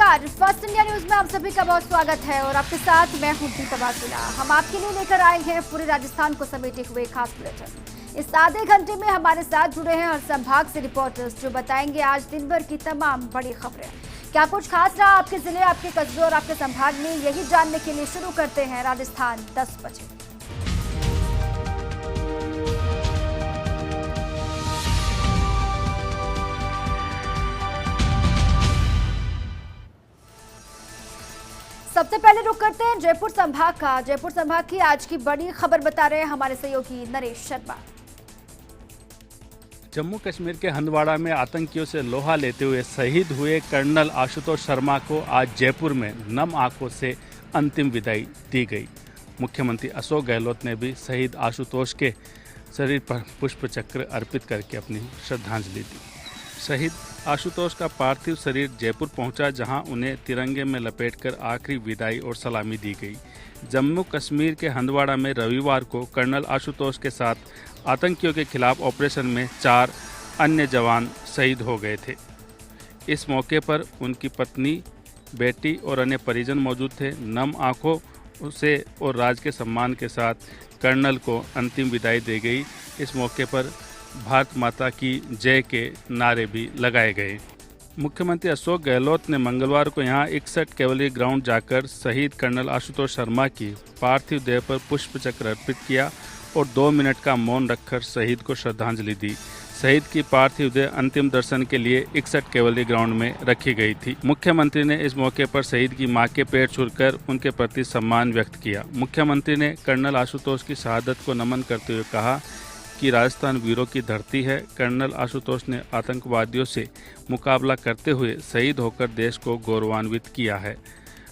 नमस्कार, first India news में आप सभी का बहुत स्वागत है और आपके साथ मैं हूं दीपा बासुला। हम आपके लिए लेकर आए हैं पूरे राजस्थान को समेटे हुए खास बुलेटिन। इस आधे घंटे में हमारे साथ जुड़े हैं हर संभाग से रिपोर्टर्स जो बताएंगे आज दिन भर की तमाम बड़ी खबरें। क्या कुछ खास रहा आपके जिले, आपके कस्बे और आपके संभाग में, यही जानने के लिए शुरू करते हैं राजस्थान 10 बजे। सबसे पहले रुक करते हैं जयपुर संभाग का। जयपुर संभाग की आज की बड़ी खबर बता रहे हैं हमारे सहयोगी नरेश शर्मा। जम्मू कश्मीर के हंदवाड़ा में आतंकियों से लोहा लेते हुए शहीद हुए कर्नल आशुतोष शर्मा को आज जयपुर में नम आंखों से अंतिम विदाई दी गई। मुख्यमंत्री अशोक गहलोत ने भी शहीद आशुतोष के शरीर पर पुष्प चक्र अर्पित करके अपनी श्रद्धांजलि दी। शहीद आशुतोष का पार्थिव शरीर जयपुर पहुंचा, जहां उन्हें तिरंगे में लपेटकर आखिरी विदाई और सलामी दी गई। जम्मू कश्मीर के हंदवाड़ा में रविवार को कर्नल आशुतोष के साथ आतंकियों के खिलाफ ऑपरेशन में 4 अन्य जवान शहीद हो गए थे। इस मौके पर उनकी पत्नी, बेटी और अन्य परिजन मौजूद थे। नम आंखों से और राज के सम्मान के साथ कर्नल को अंतिम विदाई दी गई। इस मौके पर भारत माता की जय के नारे भी लगाए गए। मुख्यमंत्री अशोक गहलोत ने मंगलवार को यहां 61 कैवलरी ग्राउंड जाकर शहीद कर्नल आशुतोष शर्मा की पार्थिव देह पर पुष्प चक्र अर्पित किया और 2 मिनट का मौन रखकर शहीद को श्रद्धांजलि दी। शहीद की पार्थिव देह अंतिम दर्शन के लिए 61 कैवलरी ग्राउंड में रखी गई थी। मुख्यमंत्री ने इस मौके पर शहीद की मां के पैर छूकर उनके प्रति सम्मान व्यक्त किया। मुख्यमंत्री ने कर्नल आशुतोष की शहादत को नमन करते हुए कहा कि राजस्थान वीरों की धरती है। कर्नल आशुतोष ने आतंकवादियों से मुकाबला करते हुए शहीद होकर देश को गौरवान्वित किया है।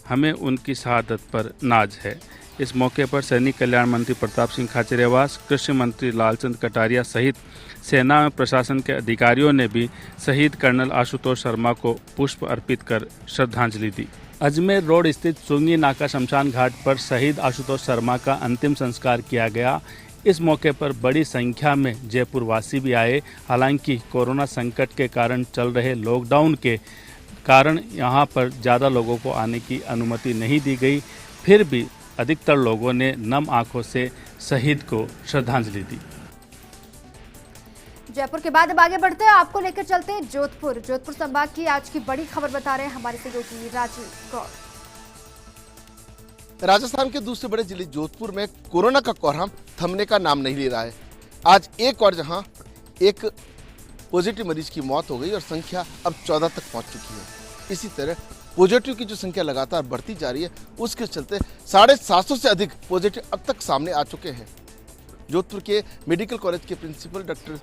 हमें उनकी शहादत पर नाज है। इस मौके पर सैनिक कल्याण मंत्री प्रताप सिंह खाचरियावास, कृषि मंत्री लालचंद कटारिया सहित सेना में प्रशासन के अधिकारियों ने भी शहीद कर्नल आशुतोष शर्मा को पुष्प अर्पित कर श्रद्धांजलि दी। अजमेर रोड स्थित सुंगी नाका शमशान घाट पर शहीद आशुतोष शर्मा का अंतिम संस्कार किया गया। इस मौके पर बड़ी संख्या में जयपुर वासी भी आए। हालांकि कोरोना संकट के कारण चल रहे लॉकडाउन के कारण यहां पर ज़्यादा लोगों को आने की अनुमति नहीं दी गई, फिर भी अधिकतर लोगों ने नम आंखों से शहीद को श्रद्धांजलि दी। जयपुर के बाद अब आगे बढ़ते हैं, आपको लेकर चलते हैं जोधपुर। जोधपुर संभाग की आज की बड़ी खबर बता रहे हैं हमारे सहयोगी राजीव गौर। राजस्थान के दूसरे बड़े जिले जोधपुर में कोरोना का कोहराम थमने का नाम नहीं ले रहा है। आज एक और जहां एक पॉजिटिव मरीज की मौत हो गई और संख्या अब 14 तक पहुंच चुकी है। इसी तरह पॉजिटिव की जो संख्या लगातार बढ़ती जा रही है, उसके चलते 750 से अधिक पॉजिटिव अब तक सामने आ चुके हैं। जोधपुर के मेडिकल कॉलेज के प्रिंसिपल डॉक्टर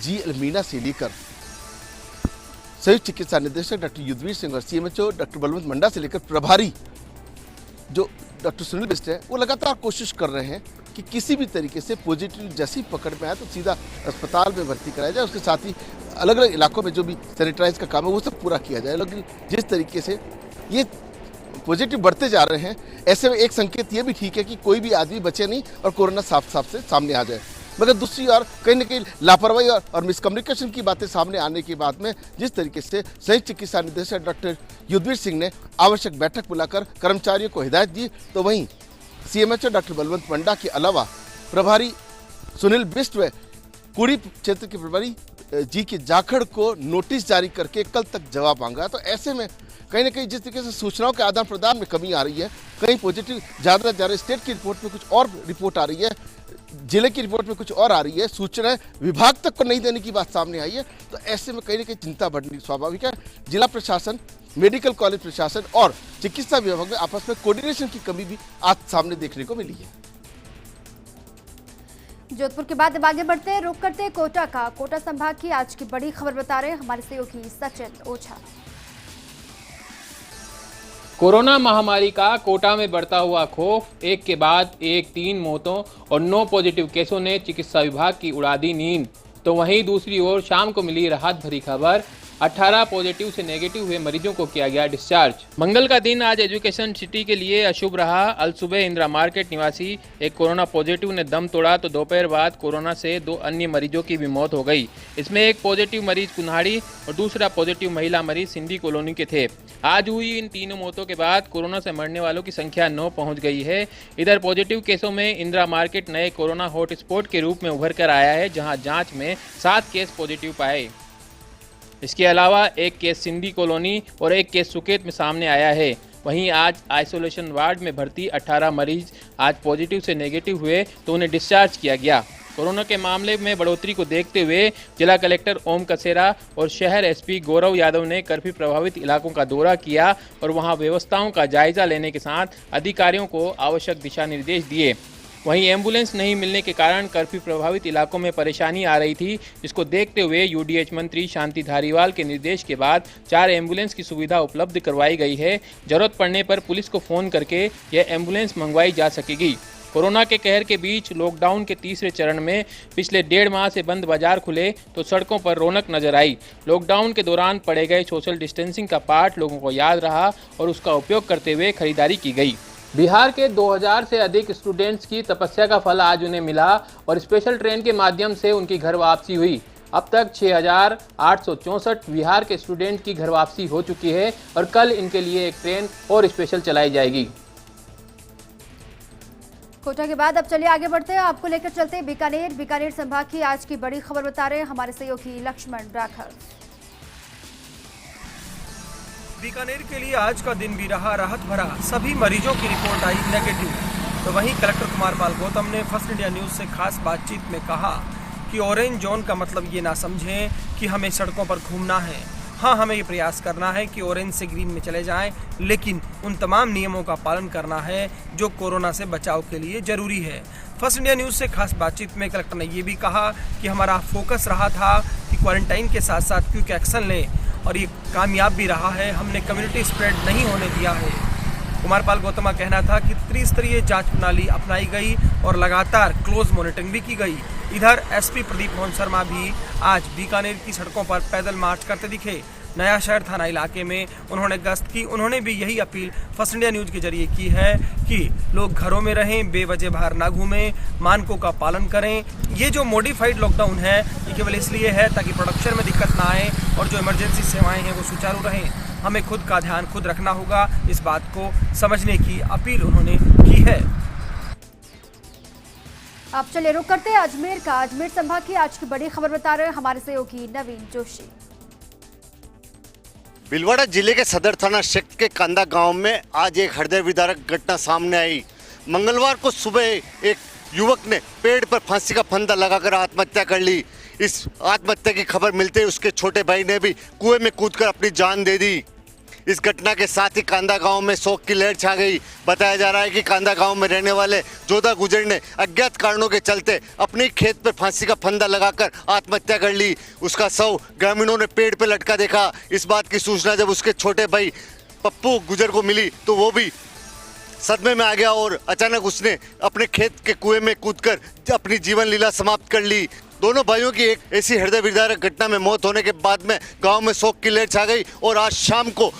जी मीना से लेकर संयुक्त चिकित्सा निदेशक डॉक्टर युद्धवीर सिंह और सीएमएचओ डॉक्टर बलवंत मंडा से लेकर प्रभारी जो डॉक्टर सुनील बिस्ट है, वो लगातार कोशिश कर रहे हैं कि किसी भी तरीके से पॉजिटिव जैसी पकड़ में आए तो सीधा अस्पताल में भर्ती कराया जाए। उसके साथ ही अलग अलग इलाकों में जो भी सैनिटाइज का काम है वो सब पूरा किया जाए। लेकिन जिस तरीके से ये पॉजिटिव बढ़ते जा रहे हैं, ऐसे में एक संकेत ये भी ठीक है कि कोई भी आदमी बचे नहीं और कोरोना साफ साफ से सामने आ जाए। मगर दूसरी ओर कहीं न कहीं लापरवाही और मिसकम्युनिकेशन की बातें सामने आने के बाद में जिस तरीके से संयुक्त चिकित्सा निदेशक डॉक्टर युद्धवीर सिंह ने आवश्यक बैठक बुलाकर कर्मचारियों को हिदायत दी, तो वहीं सीएमएचओ डॉक्टर बलवंत मंडा के अलावा प्रभारी सुनील बिस्ट व कुड़ी क्षेत्र के प्रभारी जी के जाखड़ को नोटिस जारी करके कल तक जवाब मांगा। तो ऐसे में कहीं ना कहीं जिस तरीके से सूचनाओं के आदान प्रदान में कमी आ रही है, कहीं पॉजिटिव ज़्यादा जा रहे, स्टेट की रिपोर्ट में कुछ और रिपोर्ट आ रही है, जिले की रिपोर्ट में कुछ और आ रही है, सूचनाएं विभाग तक को नहीं देने की बात सामने आई है। तो ऐसे में कहीं ना कहीं चिंता बढ़नी स्वाभाविक है। जिला प्रशासन, मेडिकल कॉलेज प्रशासन और चिकित्सा विभाग में आपस में कोऑर्डिनेशन की कमी भी आज सामने देखने को मिली है। जोधपुर के बाद अब आगे बढ़ते हैं, रुक करते हैं कोटा का। कोटा संभाग की आज की बड़ी खबर बता रहे हैं हमारे सहयोगी सचिन ओझा। कोरोना महामारी का कोटा में बढ़ता हुआ खौफ, एक के बाद एक 3 मौतों और 9 पॉजिटिव केसों ने चिकित्सा विभाग की उड़ा दी नींद। तो वहीं दूसरी ओर शाम को मिली राहत भरी खबर, 18 पॉजिटिव से नेगेटिव हुए मरीजों को किया गया डिस्चार्ज। मंगल का दिन आज एजुकेशन सिटी के लिए अशुभ रहा। अल सुबह इंदिरा मार्केट निवासी एक कोरोना पॉजिटिव ने दम तोड़ा तो दोपहर बाद कोरोना से 2 अन्य मरीजों की भी मौत हो गई। इसमें एक पॉजिटिव मरीज कुन्हाड़ी और दूसरा पॉजिटिव महिला मरीज सिंधी कॉलोनी के थे। आज हुई इन तीनों मौतों के बाद कोरोना से मरने वालों की संख्या 9 पहुंच गई है। इधर पॉजिटिव केसों में इंदिरा मार्केट नए कोरोना हॉटस्पॉट के रूप में उभर कर आया है, जहां जांच में 7 केस पॉजिटिव पाए। इसके अलावा एक केस सिंधी कॉलोनी और एक केस सुकेत में सामने आया है। वहीं आज आइसोलेशन वार्ड में भर्ती 18 मरीज आज पॉजिटिव से नेगेटिव हुए तो उन्हें डिस्चार्ज किया गया। कोरोना के मामले में बढ़ोतरी को देखते हुए जिला कलेक्टर ओम कसेरा और शहर एसपी गौरव यादव ने कर्फ्यू प्रभावित इलाकों का दौरा किया और वहां व्यवस्थाओं का जायजा लेने के साथ अधिकारियों को आवश्यक दिशा निर्देश दिए। वहीं एम्बुलेंस नहीं मिलने के कारण कर्फ्यू प्रभावित इलाकों में परेशानी आ रही थी, जिसको देखते हुए यूडीएच मंत्री शांति धारीवाल के निर्देश के बाद 4 एम्बुलेंस की सुविधा उपलब्ध करवाई गई है। जरूरत पड़ने पर पुलिस को फोन करके यह एम्बुलेंस मंगवाई जा सकेगी। कोरोना के कहर के बीच लॉकडाउन के तीसरे चरण में पिछले 1.5 माह से बंद बाजार खुले तो सड़कों पर रौनक नजर आई। लॉकडाउन के दौरान पड़े गए सोशल डिस्टेंसिंग का पाठ लोगों को याद रहा और उसका उपयोग करते हुए खरीदारी की गई। बिहार के 2000 से अधिक स्टूडेंट्स की तपस्या का फल आज उन्हें मिला और स्पेशल ट्रेन के माध्यम से उनकी घर वापसी हुई। अब तक 6864 बिहार के स्टूडेंट की घर वापसी हो चुकी है और कल इनके लिए एक ट्रेन और स्पेशल चलाई जाएगी। कोटा के बाद अब चलिए आगे बढ़ते हैं, आपको लेकर चलते हैं बीकानेर संभाग की आज की बड़ी खबर बता रहे हैं हमारे सहयोगी लक्ष्मण राठौर। बीकानेर के लिए आज का दिन भी रहा राहत भरा। सभी मरीजों की रिपोर्ट आई नेगेटिव। तो वहीं कलेक्टर कुमार पाल गौतम ने फर्स्ट इंडिया न्यूज से खास बातचीत में कहा कि ऑरेंज जोन का मतलब ये ना समझें कि हमें सड़कों पर घूमना है। हाँ, हमें ये प्रयास करना है कि ऑरेंज से ग्रीन में चले जाएं, लेकिन उन तमाम नियमों का पालन करना है जो कोरोना से बचाव के लिए जरूरी है। फर्स्ट इंडिया न्यूज़ से खास बातचीत में कलेक्टर ने ये भी कहा कि हमारा फोकस रहा था कि क्वारंटाइन के साथ साथ क्विक एक्शन लें और ये कामयाब भी रहा है। हमने कम्युनिटी स्प्रेड नहीं होने दिया है। कुमार पाल गौतम का कहना था कि त्रिस्तरीय जांच प्रणाली अपनाई गई और लगातार क्लोज मॉनिटरिंग भी की गई। इधर एसपी प्रदीप मोहन शर्मा भी आज बीकानेर की सड़कों पर पैदल मार्च करते दिखे। नया शहर थाना इलाके में उन्होंने गश्त की। उन्होंने भी यही अपील फर्स्ट इंडिया न्यूज के जरिए की है कि लोग घरों में रहें, बेवजह बाहर ना घूमें, मानकों का पालन करें। ये जो मॉडिफाइड लॉकडाउन है ये केवल इसलिए है ताकि प्रोडक्शन में दिक्कत ना आए और जो इमरजेंसी सेवाएं हैं वो सुचारू रहें। हमें खुद का ध्यान खुद रखना होगा, इस बात को समझने की अपील उन्होंने की है। अब चलिए रुक करते हैं अजमेर संभाग की आज की बड़ी खबर बता रहे हैं हमारे सहयोगी नवीन जोशी। भीलवाड़ा जिले के सदर थाना क्षेत्र के कांदा गांव में आज एक हृदय विदारक घटना सामने आई। मंगलवार को सुबह एक युवक ने पेड़ पर फांसी का फंदा लगाकर आत्महत्या कर ली। इस आत्महत्या की खबर मिलते ही उसके छोटे भाई ने भी कुएं में कूदकर अपनी जान दे दी। इस घटना के साथ ही कांदा गांव में शोक की लहर छा गई। बताया जा रहा है कि कांदा गांव में रहने वाले जोधा गुजर ने अज्ञात कारणों के चलते अपने खेत पर फांसी का फंदा लगाकर आत्महत्या कर ली। उसका शव ग्रामीणों ने पेड़ पर लटका देखा। इस बात की सूचना जब उसके छोटे भाई पप्पू गुजर को मिली तो वो भी सदमे में आ गया और अचानक उसने अपने खेत के कुएं में कूदकर अपनी जीवन लीला समाप्त कर ली। दोनों भाइयों की एक ऐसी हृदय विदारक घटना में मौत होने के बाद में गांव में शोक की लहर छा गई और आज शाम को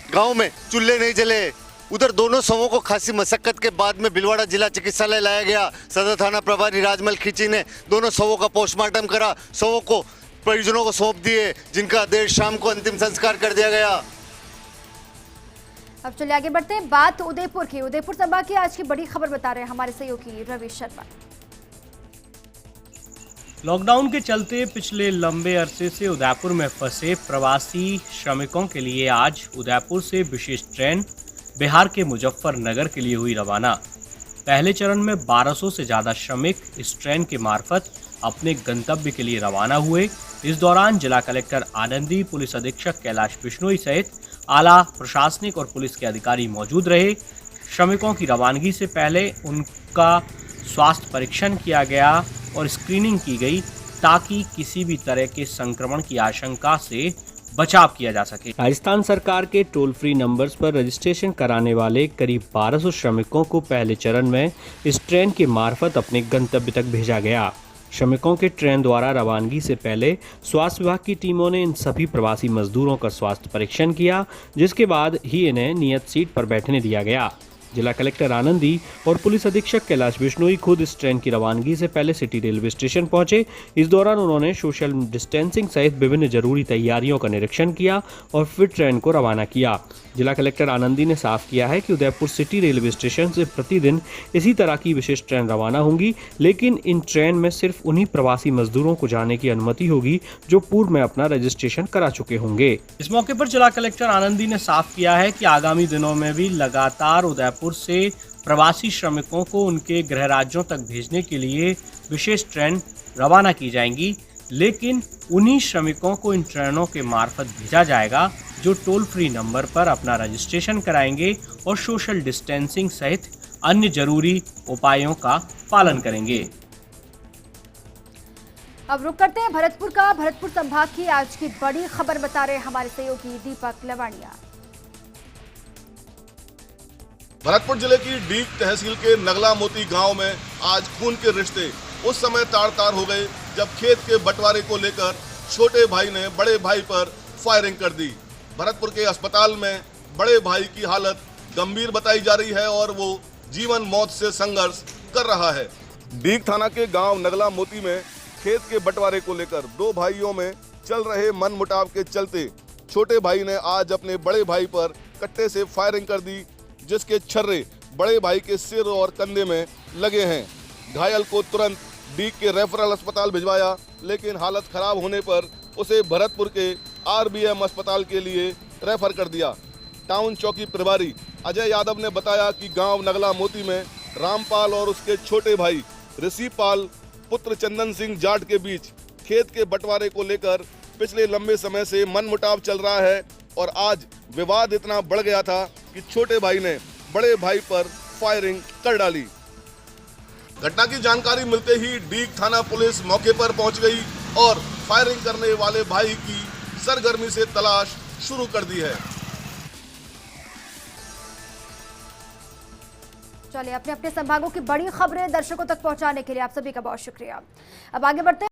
गांव में चूल्हे नहीं जले। उधर दोनों शवों को खासी मशक्कत के बाद में भीलवाड़ा जिला चिकित्सालय लाया गया। सदर थाना प्रभारी राजमल खींची ने दोनों शवों का पोस्टमार्टम करा, शवों को परिजनों को सौंप दिए, जिनका देर शाम को अंतिम संस्कार कर दिया गया। अब चलिए आगे बढ़ते हैं, बात उदयपुर की। उदयपुर संभाग की आज की बड़ी खबर बता रहे हैं हमारे सहयोगी रवि शर्मा। लॉकडाउन के चलते पिछले लंबे अरसे से उदयपुर में फंसे प्रवासी श्रमिकों के लिए आज उदयपुर से विशेष ट्रेन बिहार के मुजफ्फरनगर के लिए हुई रवाना। पहले चरण में 1200 से ज्यादा श्रमिक इस ट्रेन के मार्फत अपने गंतव्य के लिए रवाना हुए। इस दौरान जिला कलेक्टर आनंदी, पुलिस अधीक्षक कैलाश बिश्नोई सहित आला प्रशासनिक और पुलिस के अधिकारी मौजूद रहे। श्रमिकों की रवानगी से पहले उनका स्वास्थ्य परीक्षण किया गया और स्क्रीनिंग की गई ताकि किसी भी तरह के संक्रमण की आशंका से बचाव किया जा सके। राजस्थान सरकार के टोल फ्री नंबर्स पर रजिस्ट्रेशन कराने वाले करीब 1200 श्रमिकों को पहले चरण में इस ट्रेन के मार्फत अपने गंतव्य तक भेजा गया। श्रमिकों के ट्रेन द्वारा रवानगी से पहले स्वास्थ्य विभाग की टीमों ने इन सभी प्रवासी मजदूरों का स्वास्थ्य परीक्षण किया, जिसके बाद ही इन्हें नियत सीट पर बैठने दिया गया। जिला कलेक्टर आनंदी और पुलिस अधीक्षक कैलाश बिश्नोई खुद इस ट्रेन की रवानगी से पहले सिटी रेलवे स्टेशन पहुंचे। इस दौरान उन्होंने सोशल डिस्टेंसिंग सहित विभिन्न जरूरी तैयारियों का निरीक्षण किया और फिर ट्रेन को रवाना किया। जिला कलेक्टर आनंदी ने साफ किया है कि उदयपुर सिटी रेलवे स्टेशन से प्रतिदिन इसी तरह की विशेष ट्रेन रवाना होंगी, लेकिन इन ट्रेन में सिर्फ उन्हीं प्रवासी मजदूरों को जाने की अनुमति होगी जो पूर्व में अपना रजिस्ट्रेशन करा चुके होंगे। इस मौके पर जिला कलेक्टर आनंदी ने साफ किया है कि आगामी दिनों में भी लगातार उदयपुर से प्रवासी श्रमिकों को उनके गृह राज्यों तक भेजने के लिए विशेष ट्रेन रवाना की जाएंगी, लेकिन उन्हीं श्रमिकों को इन ट्रेनों के मार्फत भेजा जाएगा जो टोल फ्री नंबर पर अपना रजिस्ट्रेशन कराएंगे और सोशल डिस्टेंसिंग सहित अन्य जरूरी उपायों का पालन करेंगे। अब रुक करते हैं भरतपुर का। भरतपुर संभाग की आज की बड़ी खबर बता रहे हमारे सहयोगी दीपक लवानिया। भरतपुर जिले की डीग तहसील के नगला मोती गांव में आज खून के रिश्ते उस समय तार तार हो गए जब खेत के बंटवारे को लेकर छोटे भाई ने बड़े भाई पर फायरिंग कर दी। भरतपुर के अस्पताल में बड़े भाई की हालत गंभीर बताई जा रही है और वो जीवन मौत से संघर्ष कर रहा है। डीग थाना के गांव नगला मोती में खेत के बंटवारे को लेकर दो भाइयों में चल रहे मनमुटाव के चलते छोटे भाई ने आज अपने बड़े भाई पर कट्टे से फायरिंग कर दी, जिसके छर्रे बड़े भाई के सिर और कंधे में लगे हैं। घायल को तुरंत डीग के रेफरल अस्पताल भिजवाया, लेकिन हालत खराब होने पर उसे भरतपुर के आरबीएम अस्पताल के लिए रेफर कर दिया। टाउन चौकी प्रभारी अजय यादव ने बताया कि गांव नगला मोती में रामपाल और उसके छोटे भाई ऋषिपाल पुत्र चंदन सिंह जाट के बीच खेत के बंटवारे को लेकर पिछले लंबे समय से मनमुटाव चल रहा है और आज विवाद इतना बढ़ गया था कि छोटे भाई ने बड़े भाई पर फायरिंग कर डाली। घटना की जानकारी मिलते ही डीग थाना पुलिस मौके पर पहुंच गई और फायरिंग करने वाले भाई की सरगर्मी से तलाश शुरू कर दी है। चलिए, अपने अपने संभागों की बड़ी खबरें दर्शकों तक पहुंचाने के लिए आप सभी का बहुत शुक्रिया। अब आगे बढ़ते हैं।